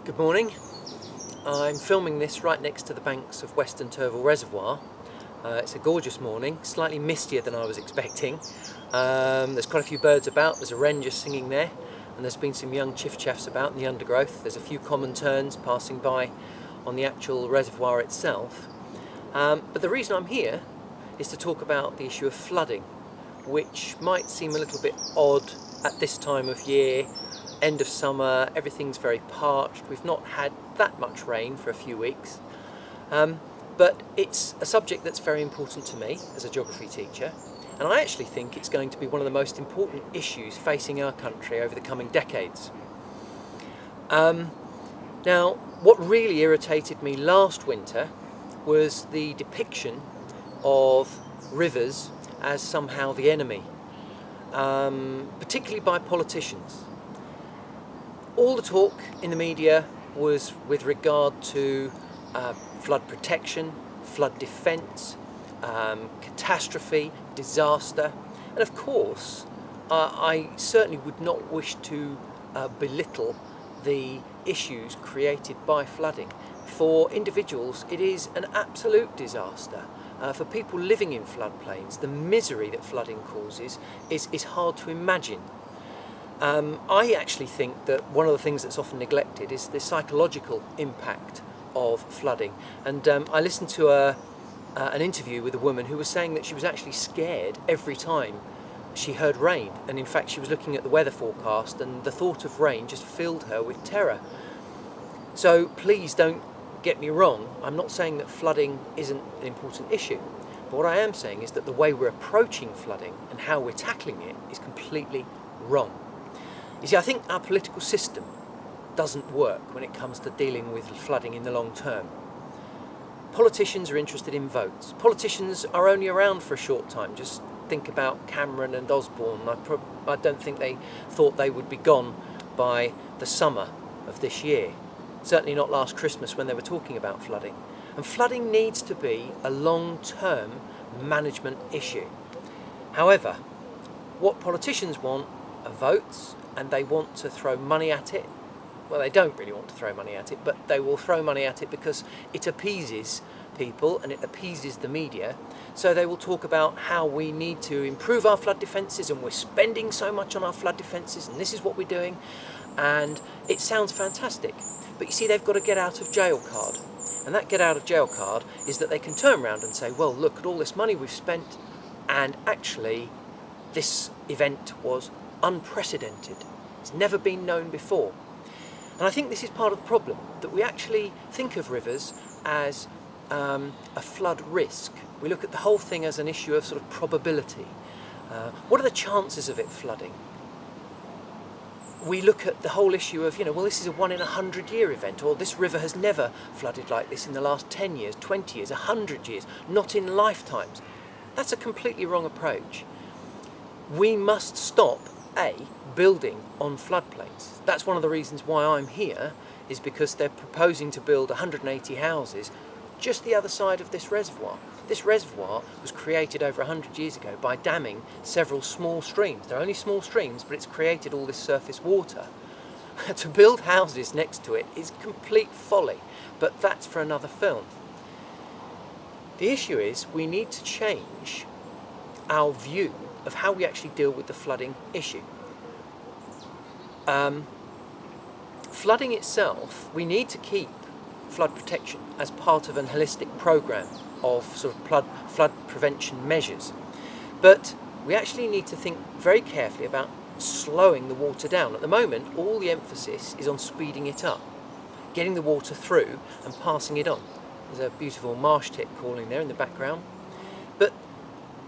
Good morning. I'm filming this right next to the banks of Western Turville Reservoir. It's a gorgeous morning, slightly mistier than I was expecting. There's quite a few birds about, there's a wren just singing there, and there's been some young chiffchaffs about in the undergrowth. There's a few common terns passing by on the actual reservoir itself. But the reason I'm here is to talk about the issue of flooding, which might seem a little bit odd at this time of year. End of summer, everything's very parched, we've not had that much rain for a few weeks, but it's a subject that's very important to me as a geography teacher, and I actually think it's going to be one of the most important issues facing our country over the coming decades. Now, what really irritated me last winter was the depiction of rivers as somehow the enemy, particularly by politicians. All the talk in the media was with regard to flood protection, flood defence, catastrophe, disaster, and of course I certainly would not wish to belittle the issues created by flooding. For individuals it is an absolute disaster. For people living in floodplains, the misery that flooding causes is hard to imagine. I actually think that one of the things that's often neglected is the psychological impact of flooding. And I listened to an interview with a woman who was saying that she was actually scared every time she heard rain. And in fact, she was looking at the weather forecast and the thought of rain just filled her with terror. So please don't get me wrong. I'm not saying that flooding isn't an important issue. But what I am saying is that the way we're approaching flooding and how we're tackling it is completely wrong. You see, I think our political system doesn't work when it comes to dealing with flooding in the long term. Politicians are interested in votes. Politicians are only around for a short time. Just think about Cameron and Osborne. I don't think they thought they would be gone by the summer of this year. Certainly not last Christmas when they were talking about flooding. And flooding needs to be a long-term management issue. However, what politicians want are votes, and they want to throw money at it. Well, they don't really want to throw money at it, but they will throw money at it because it appeases people and it appeases the media. So they will talk about how we need to improve our flood defences and we're spending so much on our flood defences and this is what we're doing. And it sounds fantastic. But you see, they've got a get out of jail card. And that get out of jail card is that they can turn around and say, well, look at all this money we've spent, and actually this event was unprecedented. It's never been known before. And I think this is part of the problem, that we actually think of rivers as a flood risk. We look at the whole thing as an issue of sort of probability. What are the chances of it flooding? We look at the whole issue of, well, this is a 1 in 100 year event, or this river has never flooded like this in the last 10 years, 20 years, 100 years, not in lifetimes. That's a completely wrong approach. We must stop building on floodplains. That's one of the reasons why I'm here, is because they're proposing to build 180 houses just the other side of this reservoir. This reservoir was created over 100 years ago by damming several small streams. They're only small streams, but it's created all this surface water. To build houses next to it is complete folly, but that's for another film. The issue is we need to change our view of how we actually deal with the flooding issue. Flooding itself, we need to keep flood protection as part of an holistic programme of sort of flood prevention measures. But we actually need to think very carefully about slowing the water down. At the moment, all the emphasis is on speeding it up, getting the water through and passing it on. There's a beautiful marsh tit calling there in the background.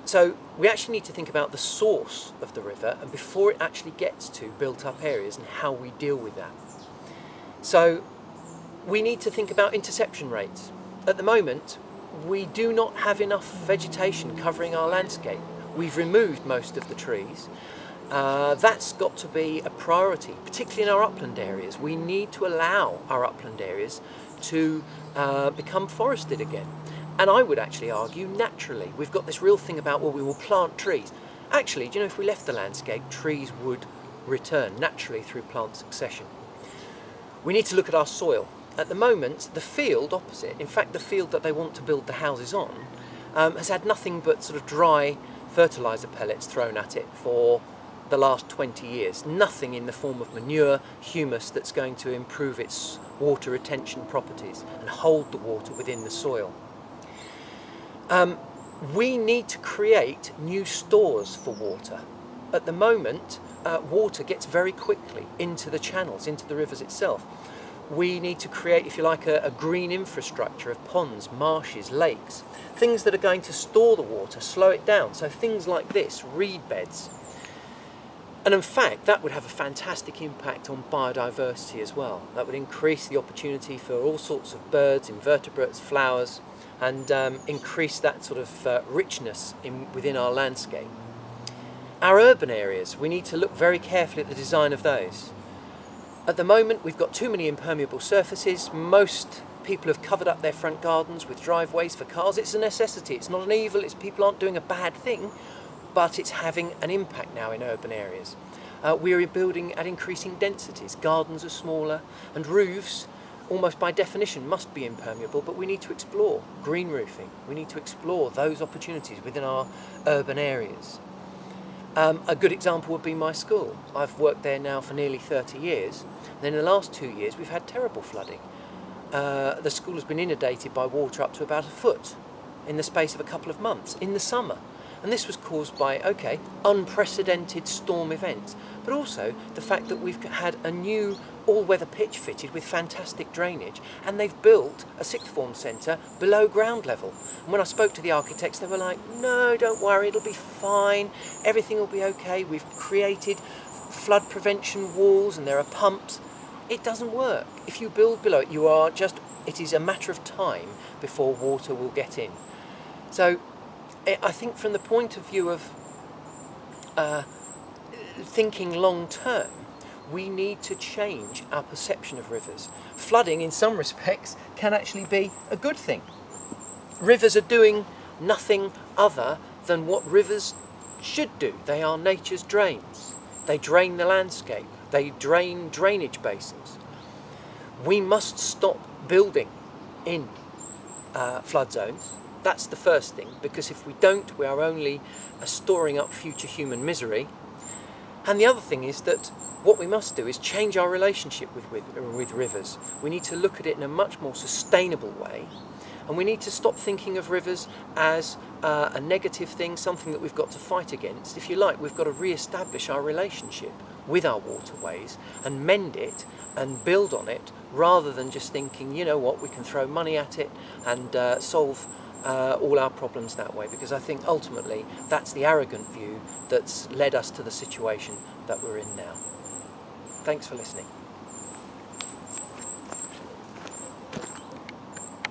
So we actually need to think about the source of the river and before it actually gets to built up areas and how we deal with that. So we need to think about interception rates. At the moment, we do not have enough vegetation covering our landscape. We've removed most of the trees. That's got to be a priority, particularly in our upland areas. We need to allow our upland areas to become forested again. And I would actually argue naturally. We've got this real thing about, well, we will plant trees. Actually, do you know, if we left the landscape, trees would return naturally through plant succession. We need to look at our soil. At the moment, the field opposite, in fact the field that they want to build the houses on, has had nothing but sort of dry fertiliser pellets thrown at it for the last 20 years. Nothing in the form of manure, humus that's going to improve its water retention properties and hold the water within the soil. We need to create new stores for water. At the moment, water gets very quickly into the channels, into the rivers itself. We need to create, if you like, a green infrastructure of ponds, marshes, lakes, things that are going to store the water, slow it down. So things like this, reed beds. And in fact, that would have a fantastic impact on biodiversity as well. That would increase the opportunity for all sorts of birds, invertebrates, flowers, and increase that sort of richness within our landscape. Our urban areas, we need to look very carefully at the design of those. At the moment, we've got too many impermeable surfaces. Most people have covered up their front gardens with driveways for cars. It's a necessity, it's not an evil, people aren't doing a bad thing, but it's having an impact now in urban areas. We are building at increasing densities. Gardens are smaller, and roofs, almost by definition, must be impermeable, but we need to explore green roofing. We need to explore those opportunities within our urban areas. A good example would be my school. I've worked there now for nearly 30 years. And in the last 2 years, we've had terrible flooding. The school has been inundated by water up to about a foot in the space of a couple of months in the summer. And this was caused by, unprecedented storm events, but also the fact that we've had a new all-weather pitch fitted with fantastic drainage, and they've built a sixth form centre below ground level. And when I spoke to the architects, they were like, no, don't worry, it'll be fine, everything will be okay, we've created flood prevention walls and there are pumps. It doesn't work. If you build below it, it is a matter of time before water will get in. So I think from the point of view of thinking long term, we need to change our perception of rivers. Flooding, in some respects, can actually be a good thing. Rivers are doing nothing other than what rivers should do. They are nature's drains. They drain the landscape. They drain drainage basins. We must stop building in flood zones. That's the first thing, because if we don't, we are only storing up future human misery. And the other thing is that what we must do is change our relationship with rivers. We need to look at it in a much more sustainable way, and we need to stop thinking of rivers as a negative thing, something that we've got to fight against. If you like, we've got to re-establish our relationship with our waterways and mend it and build on it, rather than just thinking, you know what, we can throw money at it and solve all our problems that way, because I think ultimately that's the arrogant view that's led us to the situation that we're in now. Thanks for listening.